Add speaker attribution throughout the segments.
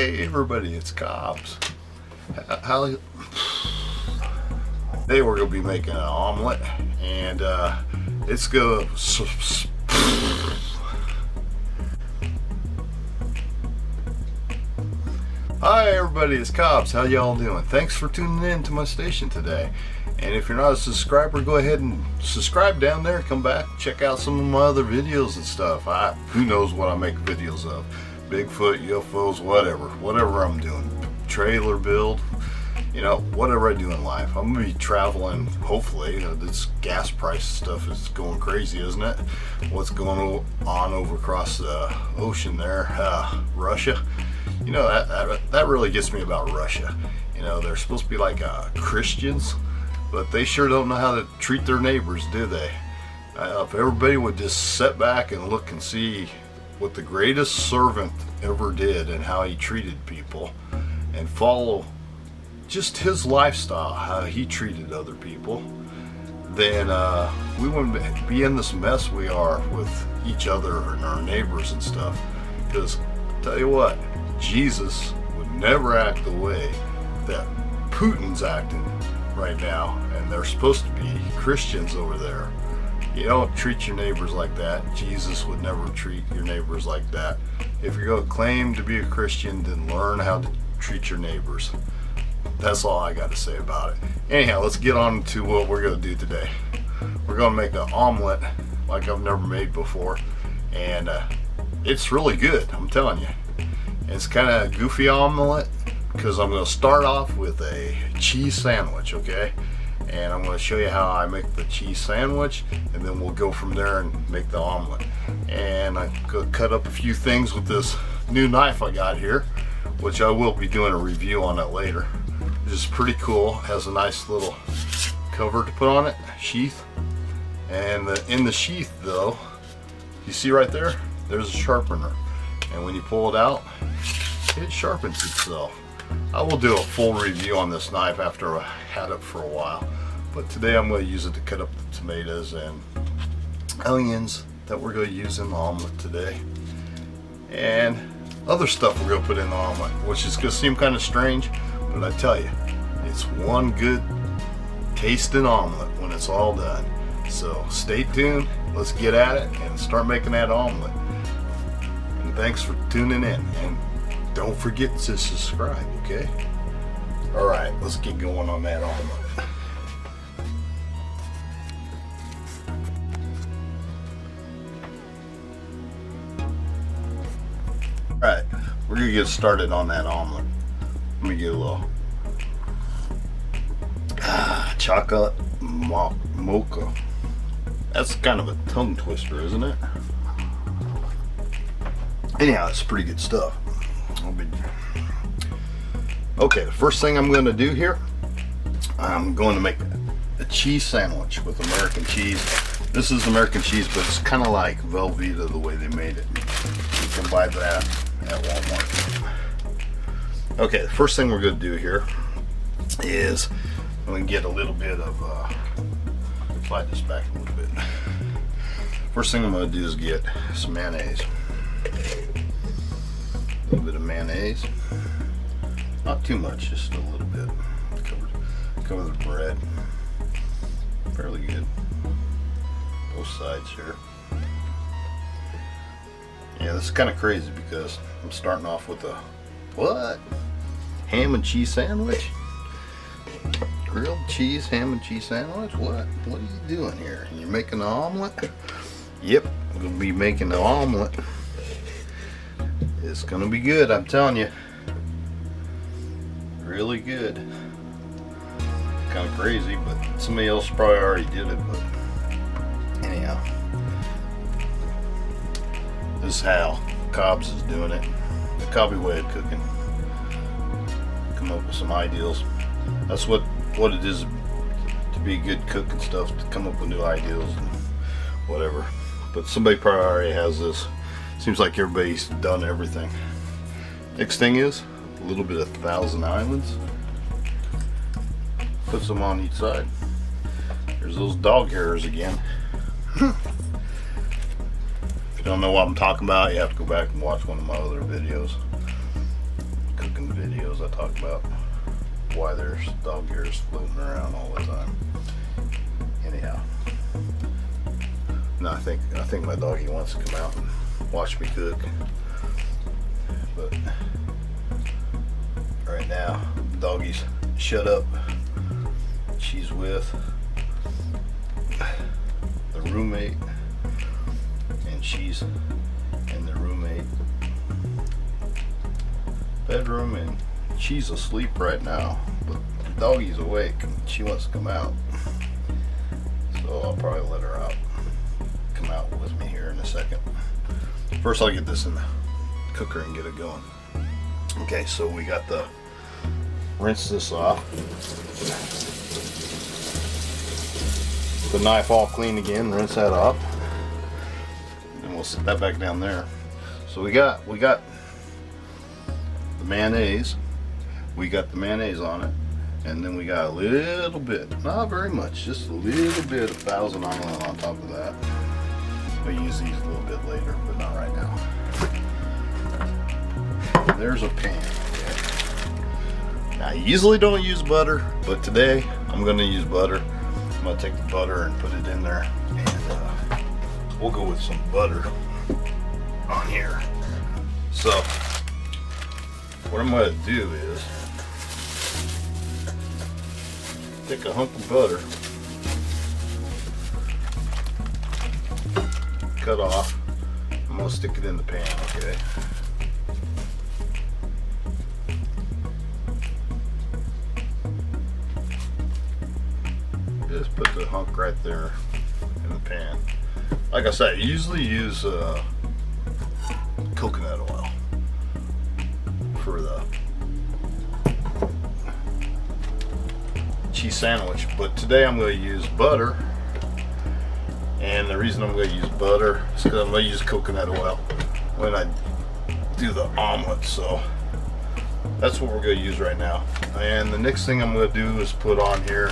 Speaker 1: Hey everybody, it's Cobbs. How Today we're gonna be making an omelet, and it's gonna. Hi everybody, it's Cobbs. How y'all doing? Thanks for tuning in to my station today. And if you're not a subscriber, go ahead and subscribe down there. Come back, check out some of my other videos and stuff. Who knows what I make videos of? Bigfoot, UFOs, whatever I'm doing. Trailer build, you know, whatever I do in life. I'm gonna be traveling, hopefully. This gas price stuff is going crazy, isn't it? What's going on over across the ocean there? Russia. You know, that really gets me about Russia. You know, they're supposed to be like Christians, but they sure don't know how to treat their neighbors, do they? If everybody would just sit back and look and see what the greatest servant ever did and how he treated people, and follow just his lifestyle, how he treated other people, then we wouldn't be in this mess we are with each other and our neighbors and stuff. Because tell you what, Jesus would never act the way that Putin's acting right now, and they're supposed to be Christians over there. You don't treat your neighbors like that. Jesus would never treat your neighbors like that. If you're going to claim to be a Christian, then learn how to treat your neighbors. That's all I got to say about it. Anyhow, let's get on to what we're going to do today. We're going to make an omelet like I've never made before, and it's really good, I'm telling you. It's kind of a goofy omelet because I'm going to start off with a cheese sandwich, okay? And I'm going to show you how I make the cheese sandwich, and then we'll go from there and make the omelet. And I'm going to cut up a few things with this new knife I got here, which I will be doing a review on it later. This is pretty cool. It has a nice little cover to put on it, sheath. And in the sheath though, you see right there, there's a sharpener. And when you pull it out, it sharpens itself. I will do a full review on this knife after I had it for a while. But today I'm going to use it to cut up the tomatoes and onions that we're going to use in the omelet today. And other stuff we're going to put in the omelet, which is going to seem kind of strange, but I tell you, it's one good tasting omelet when it's all done. So stay tuned, let's get at it and start making that omelet. And thanks for tuning in, and don't forget to subscribe, okay? Alright, let's get going on that omelet. Alright, we're going to get started on that omelet. Let me get a little chocolate mocha. That's kind of a tongue twister, isn't it? Anyhow, it's pretty good stuff. Okay, the first thing I'm going to do here, I'm going to make a cheese sandwich with American cheese. This is American cheese, but it's kind of like Velveeta the way they made it. You can buy that at Walmart. Okay, the first thing we're going to do here is I'm going to get a little bit of, slide this back a little bit. First thing I'm going to do is get some mayonnaise. A little bit of mayonnaise. Not too much, just a little bit. Cover the bread. Fairly good. Both sides here. Yeah, this is kind of crazy because I'm starting off with a what? Ham and cheese sandwich? Grilled cheese, ham and cheese sandwich? What? What are you doing here? You're making an omelet? Yep, I'm gonna be making an omelet. It's gonna be good, I'm telling you. Really good. Kind of crazy, but somebody else probably already did it, but anyhow. This is how Cobbs is doing it. The Cobby Way of cooking. Come up with some ideals. That's what it is to be a good cook and stuff, to come up with new ideals and whatever. But somebody probably already has this. Seems like everybody's done everything. Next thing is a little bit of Thousand Islands. Put some on each side. There's those dog hairs again. If you don't know what I'm talking about, you have to go back and watch one of my other videos. videos, I talk about why there's dog ears floating around all the time. Anyhow, no, I think my doggy wants to come out and watch me cook, but right now doggy's shut up. She's with the roommate, and she's in the roommate bedroom, and she's asleep right now, but the doggy's awake and she wants to come out, so I'll probably let her come out with me here in a second. First I'll get this in the cooker and get it going. Okay, so we got the rinse this off, the knife all clean again, rinse that off, and we'll set that back down there. So we got the mayonnaise. We got the mayonnaise on it, and then we got a little bit, not very much, just a little bit of Thousand Island on top of that. We'll use these a little bit later, but not right now. There's a pan. Okay. Now, I usually don't use butter, but today I'm going to use butter. I'm going to take the butter and put it in there, and we'll go with some butter on here. So what I'm going to do is take a hunk of butter, cut off. I'm going to stick it in the pan, okay? Just put the hunk right there in the pan. Like I said, I usually use coconut oil for the cheese sandwich, but today I'm going to use butter, and the reason I'm going to use butter is because I'm going to use coconut oil when I do the omelet. So that's what we're going to use right now. And the next thing I'm going to do is put on here,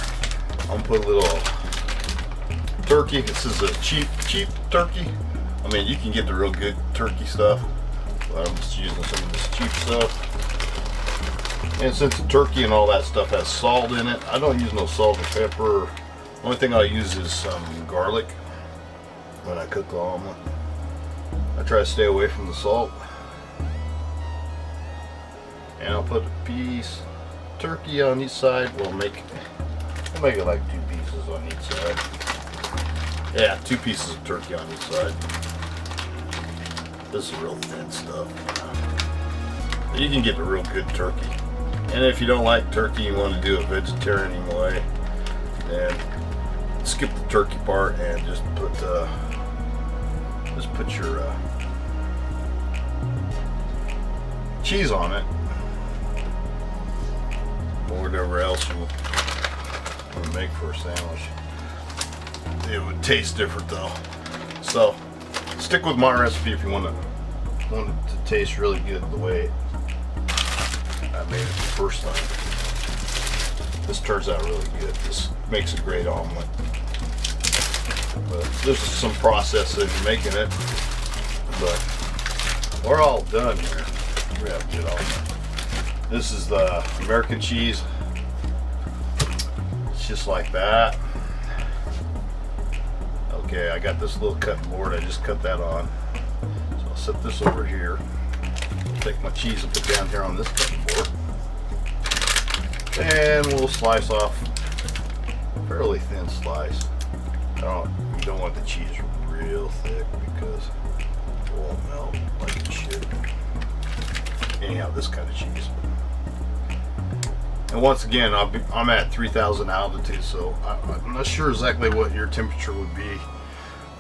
Speaker 1: I'm going to put a little turkey. This is a cheap turkey. I mean, you can get the real good turkey stuff, but I'm just using some of this cheap stuff. And since the turkey and all that stuff has salt in it, I don't use no salt and pepper. The only thing I'll use is some garlic when I cook the omelet. I try to stay away from the salt. And I'll put a piece of turkey on each side. I'll make it like 2 pieces on each side. Yeah, 2 pieces of turkey on each side. This is real thin stuff. You can get the real good turkey. And if you don't like turkey, you want to do a vegetarian way, then skip the turkey part and just put your cheese on it, or whatever else you want to make for a sandwich. It would taste different though. So stick with my recipe if you want it to taste really good the way I made it the first time. This turns out really good. This makes a great omelet. But there's some process in making it. But we're all done here. We have to get omelet. This is the American cheese. It's just like that. Okay, I got this little cutting board. I just cut that on. So I'll set this over here. Take my cheese and put down here on this cutting board. And we'll slice off a fairly thin slice. You don't want the cheese real thick because it won't melt like it should. Anyhow, this kind of cheese. And once again, I'm at 3,000 altitude, so I'm not sure exactly what your temperature would be,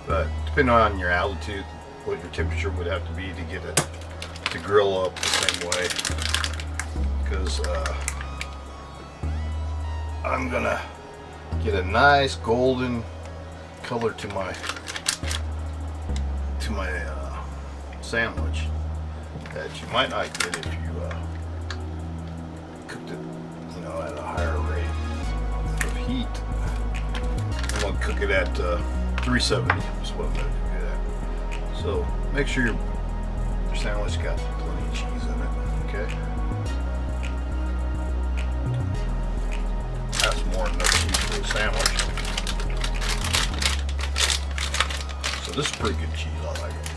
Speaker 1: but depending on your altitude, what your temperature would have to be to get it to grill up the same way. Because I'm gonna get a nice golden color to my sandwich that you might not get if you cooked it, at a higher rate of heat. I'm gonna cook it at 370. That's what I'm gonna do that. So make sure your sandwich got plenty of cheese in it. Okay. sandwich. So this is pretty good cheese. I like it.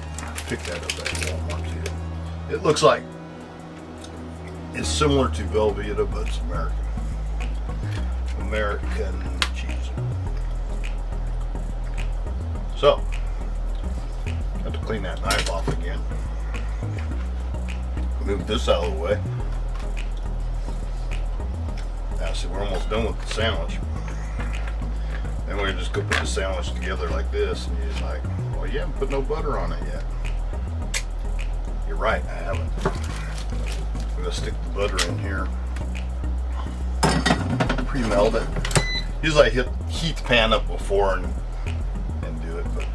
Speaker 1: Pick that up at Walmart too. It looks like it's similar to Velveeta, but it's American cheese. So, have to clean that knife off again. Move this out of the way. Now, see, we're almost done with the sandwich. Then we're just gonna put the sandwich together like this, and you're like, well, you haven't put no butter on it yet. You're right, I haven't. I'm gonna stick the butter in here. Pre-melt it. Usually I heat the pan up before and do it, but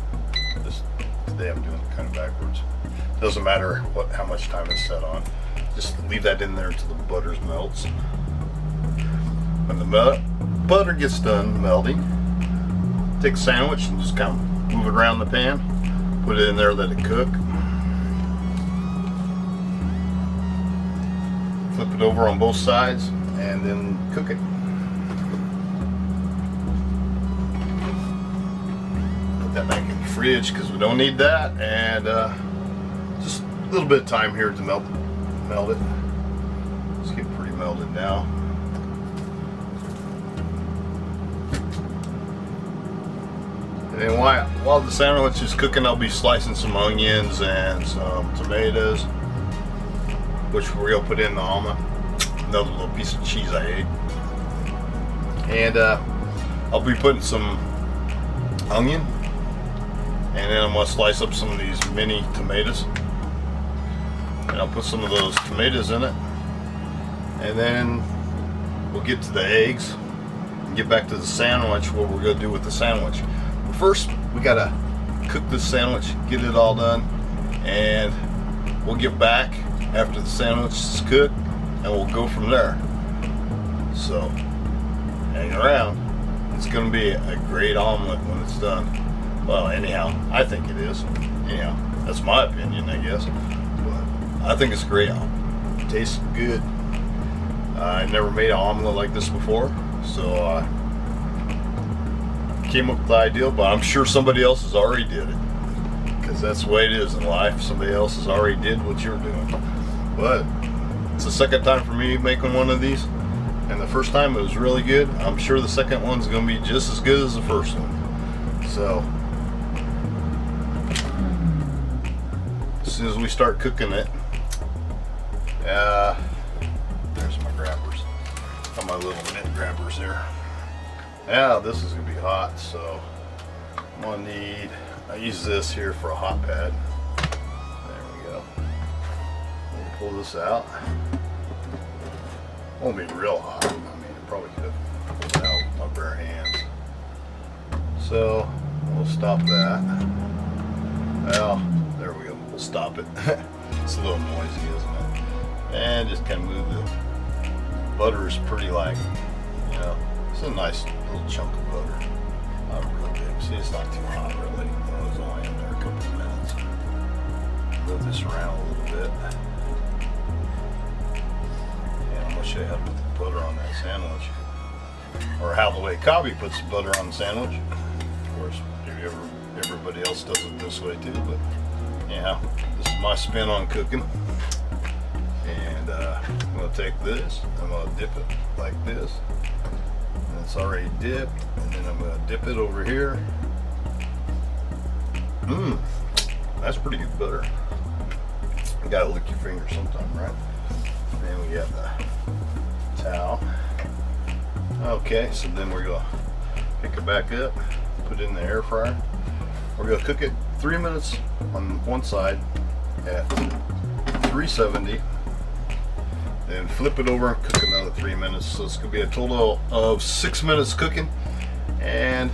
Speaker 1: today I'm doing it kind of backwards. Doesn't matter how much time it's set on. Just leave that in there until the butter melts. When the butter gets done melting, take a sandwich and just kind of move it around the pan. Put it in there, let it cook. Flip it over on both sides and then cook it. Put that back in the fridge because we don't need that. And just a little bit of time here to melt it. It's getting pretty melted now. And then while the sandwich is cooking, I'll be slicing some onions and some tomatoes, which we're gonna put in the omelet. Another little piece of cheese I ate. And I'll be putting some onion, and then I'm gonna slice up some of these mini tomatoes. And I'll put some of those tomatoes in it. And then we'll get to the eggs and get back to the sandwich, what we're gonna do with the sandwich. But first, we gotta cook this sandwich, get it all done, and we'll get back after the sandwich is cooked, and we'll go from there. So, hang around. It's gonna be a great omelet when it's done. Well, anyhow, I think it is. Anyhow, that's my opinion, I guess. But I think it's great. It tastes good. I never made an omelet like this before, so I came up with the idea, but I'm sure somebody else has already did it. Because that's the way it is in life. Somebody else has already did what you're doing. But it's the second time for me making one of these. And the first time it was really good. I'm sure the second one's going to be just as good as the first one. So, as soon as we start cooking it, there's my grabbers. Got my little mint grabbers there. Now this is going to be hot, so I'm going to need, I use this here for a hot pad. There we go. We'll pull this out. Won't be real hot. I mean, it probably could have pulled it out with my bare hands. So we'll stop that. Well, there we go. We'll stop it. It's a little noisy, isn't it? And just kind of move the butter is pretty light. You know, it's a nice little chunk of butter. Not really big. See, it's not too hot really. It was only in there a couple of minutes. Move this around a little bit. And I'm going to show you how to put the butter on that sandwich. Or how the way Cobby puts the butter on the sandwich. Of course, everybody else does it this way too, but yeah, this is my spin on cooking. And I'm going to take this, I'm going to dip it like this. And it's already dipped, and then I'm going to dip it over here. That's pretty good butter. You got to lick your finger sometime, right? And then we got the towel. Okay, so then we're going to pick it back up, put it in the air fryer. We're going to cook it 3 minutes on one side at 370. Then flip it over and cook another 3 minutes. So it's going to be a total of 6 minutes cooking. And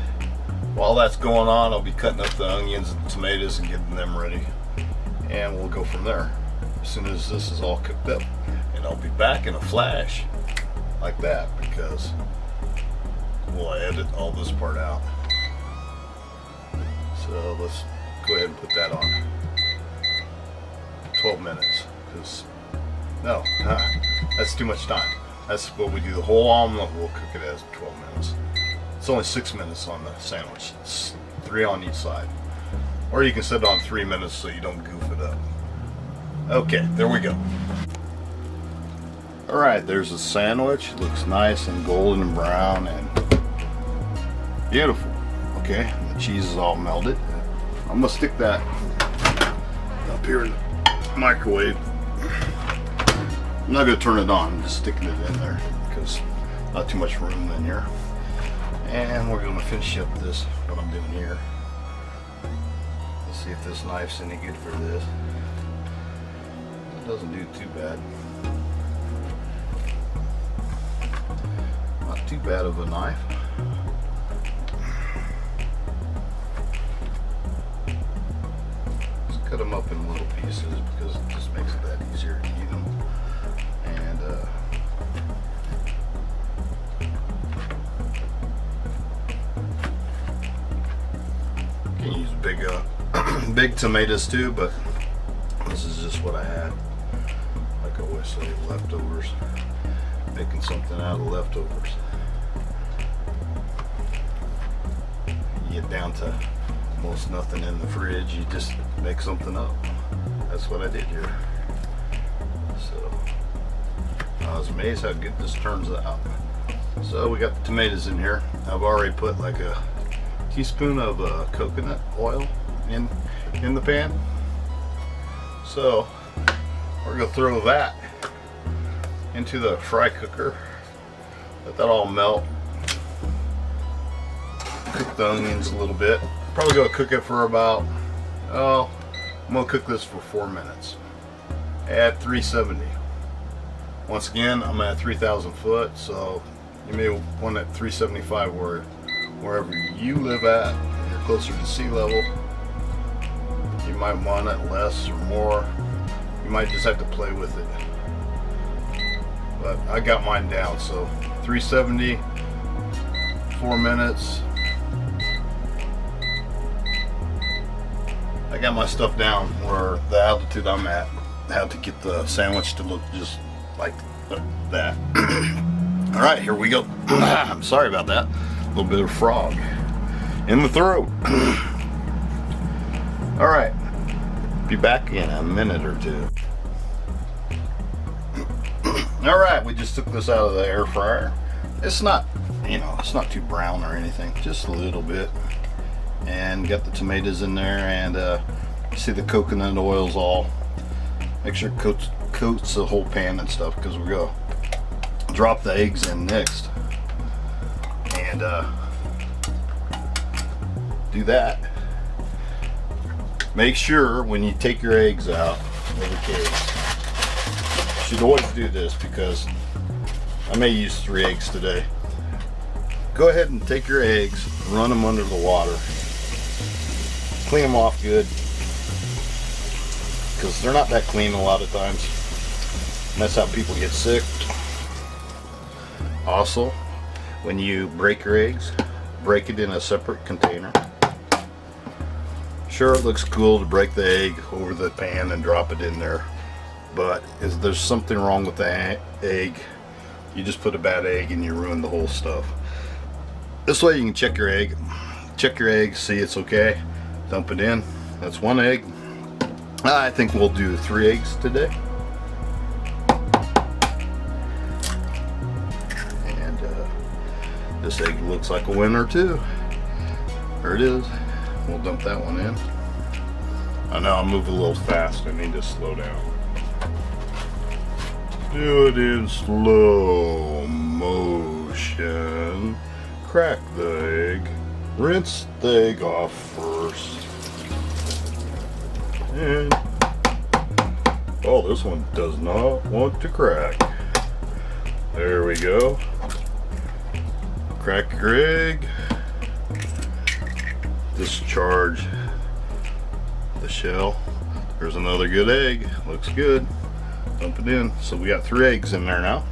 Speaker 1: while that's going on, I'll be cutting up the onions and tomatoes and getting them ready. And we'll go from there as soon as this is all cooked up. And I'll be back in a flash like that, because we'll edit all this part out. So let's go ahead and put that on 12 minutes. No, that's too much time. That's what we do. The whole omelet, we'll cook it as 12 minutes. It's only 6 minutes on the sandwich. It's 3 on each side. Or you can set it on 3 minutes so you don't goof it up. Okay, there we go. Alright, there's the sandwich. It looks nice and golden and brown and beautiful. Okay, the cheese is all melted. I'm gonna stick that up here in the microwave. I'm not gonna turn it on, I'm just sticking it in there because not too much room in here. And we're gonna finish up this, what I'm doing here. Let's see if this knife's any good for this. It doesn't do too bad. Not too bad of a knife. Just cut them up in little pieces because it just makes it that easier to eat them. And you can use big tomatoes too, but this is just what I had. Like I always say, leftovers. Making something out of leftovers. You get down to almost nothing in the fridge, you just make something up. That's what I did here. So I was amazed how good this turns out. So we got the tomatoes in here. I've already put like a teaspoon of coconut oil in the pan. So we're gonna throw that into the fry cooker. Let that all melt. Cook the onions a little bit. Probably gonna cook it for about, I'm gonna cook this for 4 minutes at 370. Once again, I'm at 3,000 foot, so you may want at 375 wherever you live at. You're closer to sea level. You might want it less or more. You might just have to play with it. But I got mine down, so 370, 4 minutes. I got my stuff down where the altitude I'm at. I have to get the sandwich to look just like that. All right, here we go. I'm sorry about that. A little bit of frog in the throat. All right, be back in a minute or two. All right, we just took this out of the air fryer. It's not, it's not too brown or anything, just a little bit. And got the tomatoes in there, and you see the coconut oil's all. Make sure it coats the whole pan and stuff, because we're gonna drop the eggs in next. And do that. Make sure when you take your eggs out of the case, you should always do this because I may use 3 eggs today. Go ahead and take your eggs, run them under the water, clean them off good, because they're not that clean a lot of times. And that's how people get sick. Also, when you break your eggs, break it in a separate container. Sure, it looks cool to break the egg over the pan and drop it in there, but if there's something wrong with the egg, you just put a bad egg and you ruin the whole stuff. This way you can check your egg, see it's okay, dump it in. That's 1 egg. I think we'll do 3 eggs today. And this egg looks like a winner too. There it is. We'll dump that one in. I know I'm moving a little fast. I need to slow down. Do it in slow motion. Crack the egg. Rinse the egg off first. And oh, this one does not want to crack. There we go. Crack your egg. Discharge the shell. There's another good egg. Looks good. Dump it in. So we got 3 eggs in there now.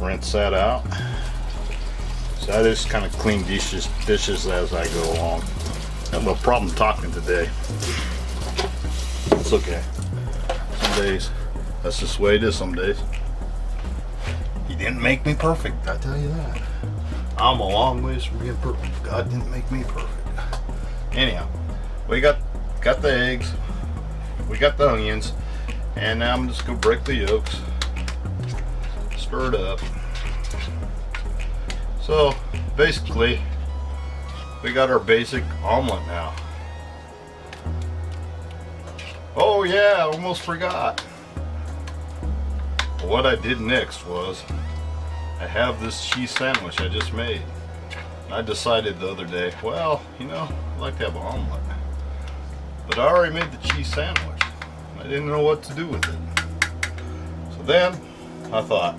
Speaker 1: Rinse that out. So I just kind of clean dishes as I go along. I have no problem talking today. It's okay. Some days that's just the way it is. Some days. He didn't make me perfect, I tell you that. I'm a long ways from being perfect. God didn't make me perfect. Anyhow, we got the eggs, we got the onions, and now I'm just gonna break the yolks, stir it up. So basically, we got our basic omelet now. Oh yeah, I almost forgot. What I did next was, I have this cheese sandwich I just made. I decided the other day, well, you know, I'd like to have an omelet. But I already made the cheese sandwich. I didn't know what to do with it. So then, I thought,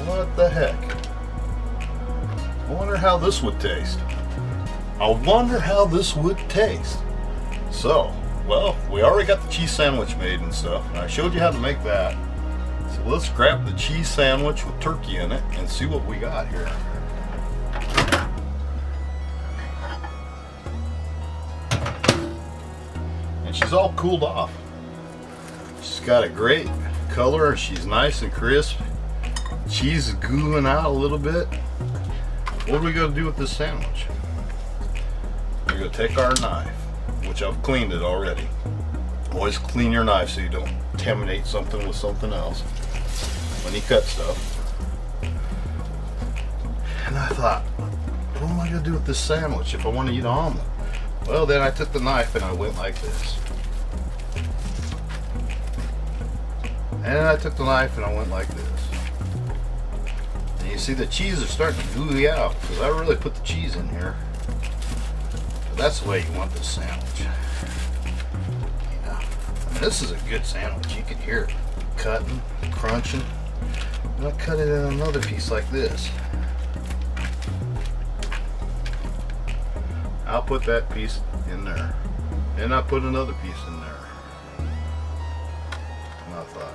Speaker 1: what the heck? I wonder how this would taste. I wonder how this would taste. So, well, we already got the cheese sandwich made and stuff, and I showed you how to make that. So let's grab the cheese sandwich with turkey in it and see what we got here. And she's all cooled off. She's got a great color. She's nice and crisp. Cheese is gooing out a little bit. What are we going to do with this sandwich? We're going to take our knife, which I've cleaned it already. Always clean your knife so you don't contaminate something with something else when you cut stuff. And I thought, what am I going to do with this sandwich if I want to eat an omelet? Well, then I took the knife and I went like this. And I took the knife and I went like this. And you see the cheese is starting to gooey out because I really put the cheese in here. But that's the way you want this sandwich. You know, I mean, this is a good sandwich. You can hear it cutting, crunching. And I cut it in another piece like this. I'll put that piece in there. And I put another piece in there. And I thought,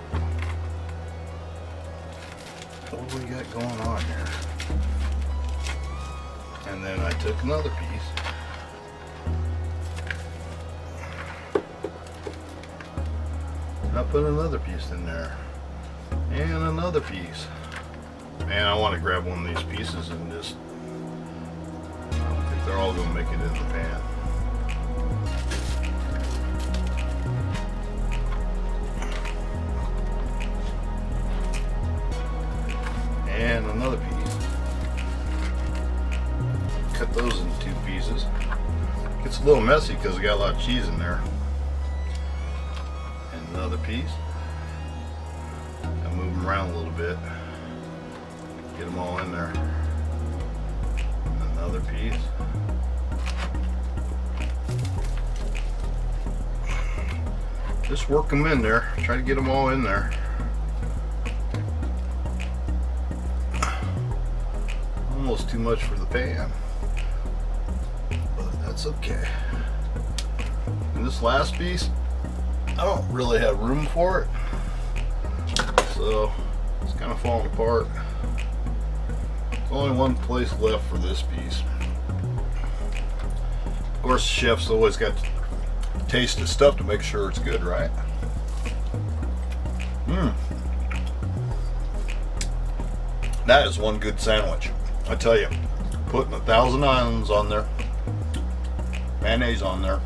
Speaker 1: what do we got going on here? And then I took another piece. And I put another piece in there. And another piece. Man, I want to grab one of these pieces and just, I don't think they're all going to make it in the pan. And another piece. Cut those into 2 pieces. Gets a little messy because we got a lot of cheese in there. And another piece. I move them around a little bit. Get them all in there. And another piece. Just work them in there. Try to get them all in there. Almost too much for the pan, but that's okay. And this last piece, I don't really have room for it, so it's kind of falling apart. There's only one place left for this piece. Of course, the chef's always got to taste his stuff to make sure it's good, right? That is one good sandwich. I tell you, putting 1,000 onions on there, mayonnaise on there,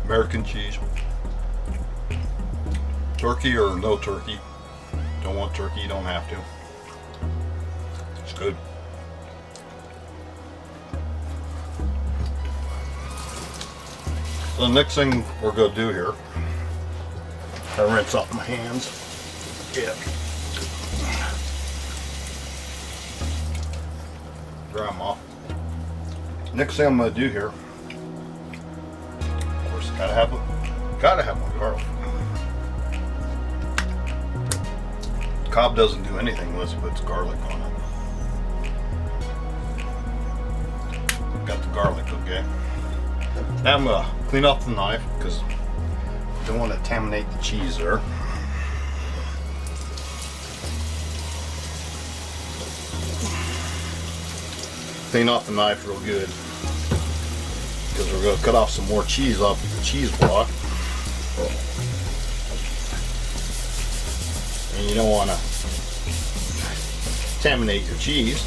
Speaker 1: American cheese, turkey or no turkey. Don't want turkey, you don't have to. It's good. So the next thing we're going to do here, I rinse off my hands. Yeah. Dry them off. Next thing I'm going to do here, of course, gotta have my garlic. Cobb doesn't do anything unless he puts garlic on it. Got the garlic, okay. Now I'm going to clean off the knife because I don't want to contaminate the cheese there. Clean off the knife real good because we're going to cut off some more cheese off of the cheese block. And you don't want to contaminate your cheese.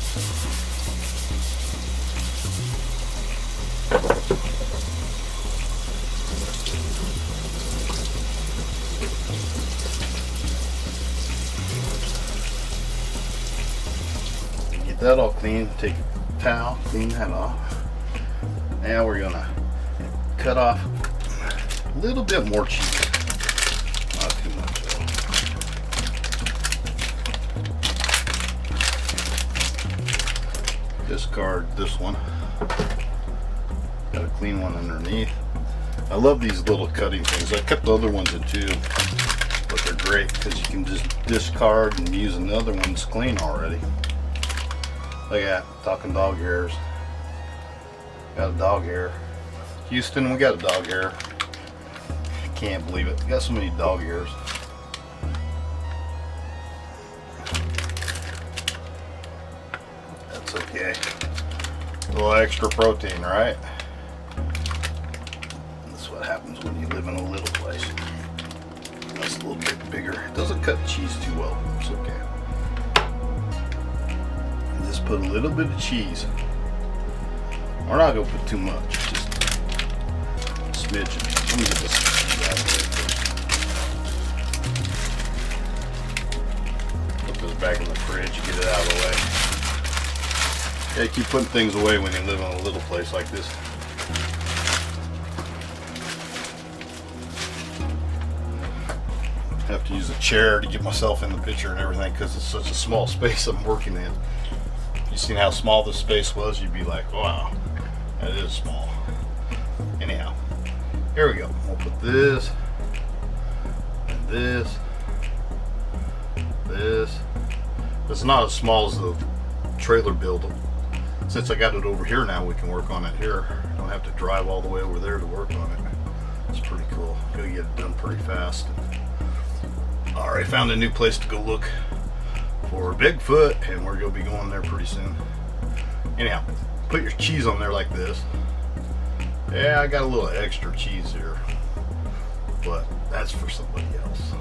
Speaker 1: Get that all clean. Take a towel, clean that off. Now we're gonna cut off a little bit more cheese. Not too much though. Discard this one. Got a clean one underneath. I love these little cutting things. I kept the other ones in too, but they're great because you can just discard and use another one that's clean already. Look at that, talking dog hairs. Got a dog hair. Houston, we got a dog hair. I can't believe it. We got so many dog hairs. That's okay. A little extra protein, right? That's what happens when you live in a little place. That's a little bit bigger. It doesn't cut cheese too well. It's okay. And just put a little bit of cheese. We're not going to put too much. Just a smidge. Let me get this cheese out of here first. Put this back in the fridge. Get it out of the way. Yeah, you keep putting things away when you live in a little place like this. I have to use a chair to get myself in the picture and everything because it's such a small space I'm working in. You seen how small this space was, you'd be like, wow, that is small. Anyhow, here we go. We'll put this and this. It's not as small as the trailer build. Since I got it over here now, we can work on it here. I don't have to drive all the way over there to work on it. It's pretty cool. Gotta get it done pretty fast. Alright, found a new place to go look for Bigfoot, and we're gonna be going there pretty soon. Anyhow, put your cheese on there like this. Yeah, I got a little extra cheese here, but that's for somebody else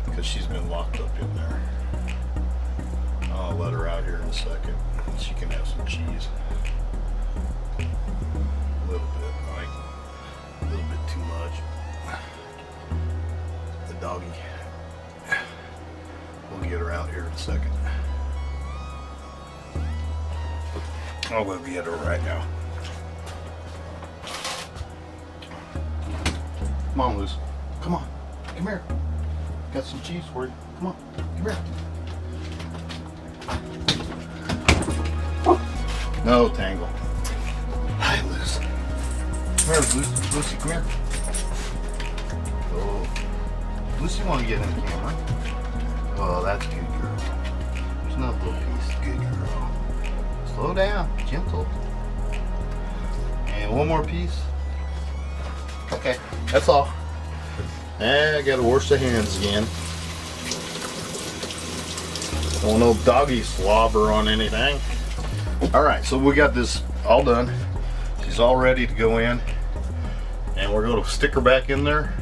Speaker 1: because she's been locked up in there. I'll let her out here in a second. She can have some cheese. A little bit, like a little bit too much. The doggy. We'll get her out here in a second. I'll go get her right now. Come on, Luce. Come on. Come here. Got some cheese for you. Come on. Come here. No, Tangle. Hi, Lucy. Come here, Lucy. Lucy, come here. Oh. Lucy, want to get in the camera? Oh, that's good, girl. There's another little piece. Good girl. Slow down. Gentle. And one more piece. Okay, that's all. I gotta wash the hands again. Don't no doggy slobber on anything. Alright, so we got this all done. She's all ready to go in. And we're going to stick her back in there.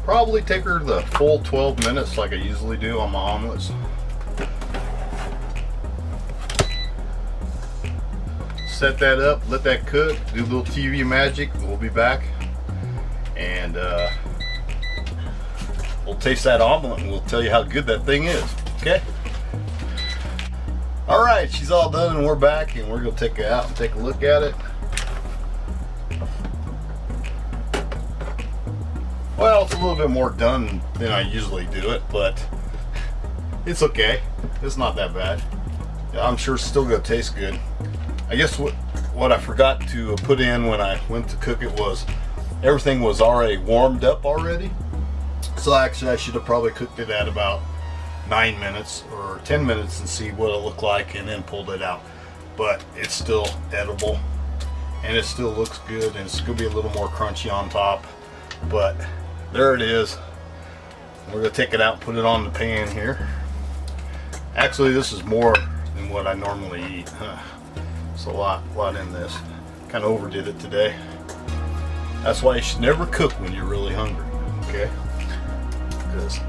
Speaker 1: Probably take her the full 12 minutes like I usually do on my omelets. Set that up, let that cook, do a little TV magic. We'll be back. And we'll taste that omelet and we'll tell you how good that thing is. Okay? Alright, she's all done and we're back and we're going to take it out and take a look at it. Well, it's a little bit more done than I usually do it, but it's okay. It's not that bad. I'm sure it's still going to taste good. I guess what I forgot to put in when I went to cook it was everything was already warmed up already. So actually I should have probably cooked it at about 9 minutes or 10 minutes and see what it looked like and then pulled it out. But it's still edible and it still looks good and it's going to be a little more crunchy on top. But there it is. We're going to take it out and put it on the pan here. Actually, this is more than what I normally eat. It's a lot in this. Kind of overdid it today. That's why you should never cook when you're really hungry, okay? Because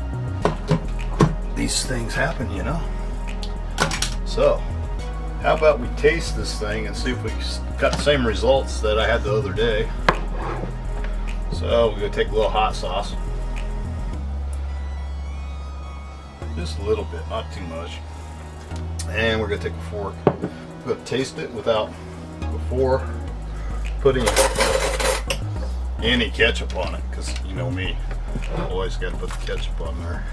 Speaker 1: these things happen, you know. So, how about we taste this thing and see if we got the same results that I had the other day. So, we're going to take a little hot sauce. Just a little bit, not too much. And we're going to take a fork. We're going to taste it before putting any ketchup on it, because you know me, always got to put the ketchup on there.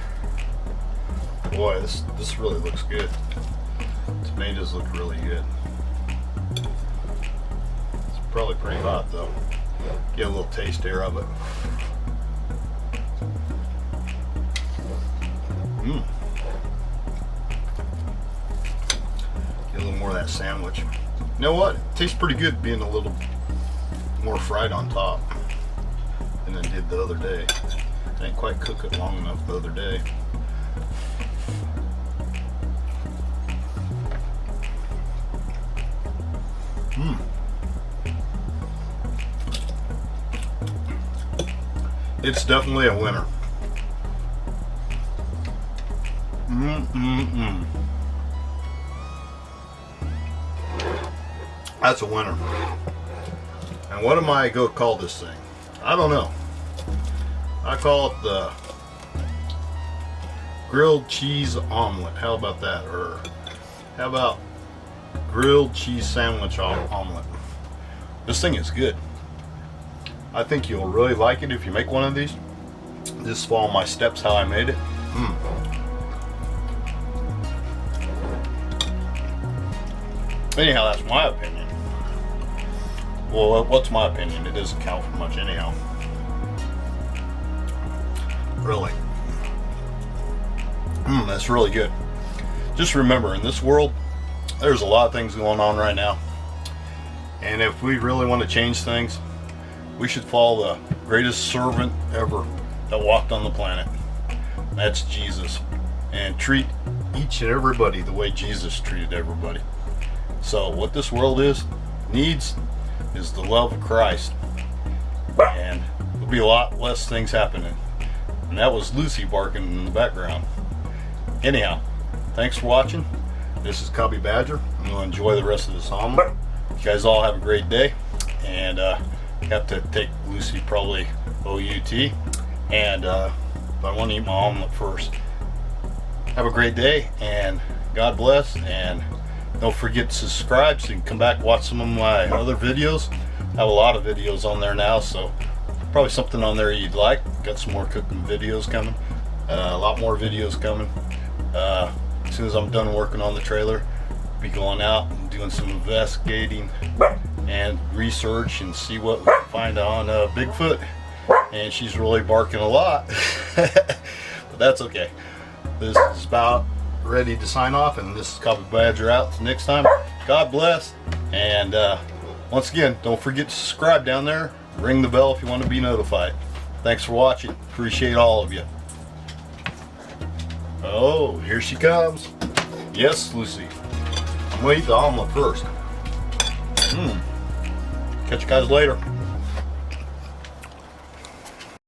Speaker 1: Boy, this really looks good. Tomatoes look really good. It's probably pretty hot though. Get a little taste here of it. Get a little more of that sandwich. You know what? It tastes pretty good being a little more fried on top than I did the other day. I didn't quite cook it long enough the other day. It's definitely a winner. That's a winner. And what am I going to call this thing? I don't know. I call it the grilled cheese omelet. How about that? Or how about grilled cheese sandwich omelet? This thing is good. I think you'll really like it if you make one of these. Just follow my steps how I made it. Anyhow, that's my opinion. Well, what's my opinion? It doesn't count for much anyhow. Really. That's really good. Just remember, in this world, there's a lot of things going on right now. And if we really want to change things, we should follow the greatest servant ever that walked on the planet. That's Jesus. And treat each and everybody the way Jesus treated everybody. So what this world needs is the love of Christ. And there'll be a lot less things happening. And that was Lucy barking in the background. Anyhow, thanks for watching. This is Cobby Badger. I'm going to enjoy the rest of this omelet. You guys all have a great day. And have to take Lucy probably OUT, and I want to eat my omelet first. Have a great day, and God bless, and don't forget to subscribe so you can come back and watch some of my other videos. I have a lot of videos on there now, so probably something on there you'd like. Got some more cooking videos coming, a lot more videos coming. As soon as I'm done working on the trailer, I'll be going out and doing some investigating and research and see what we can find on Bigfoot. And she's really barking a lot. But that's okay. This is about ready to sign off, and this is Cobby Badger out. Till next time, God bless. And once again, don't forget to subscribe down there. Ring the bell if you want to be notified. Thanks for watching. Appreciate all of you. Oh, here she comes. Yes, Lucy. I'm gonna eat the omelet first. Catch you guys later.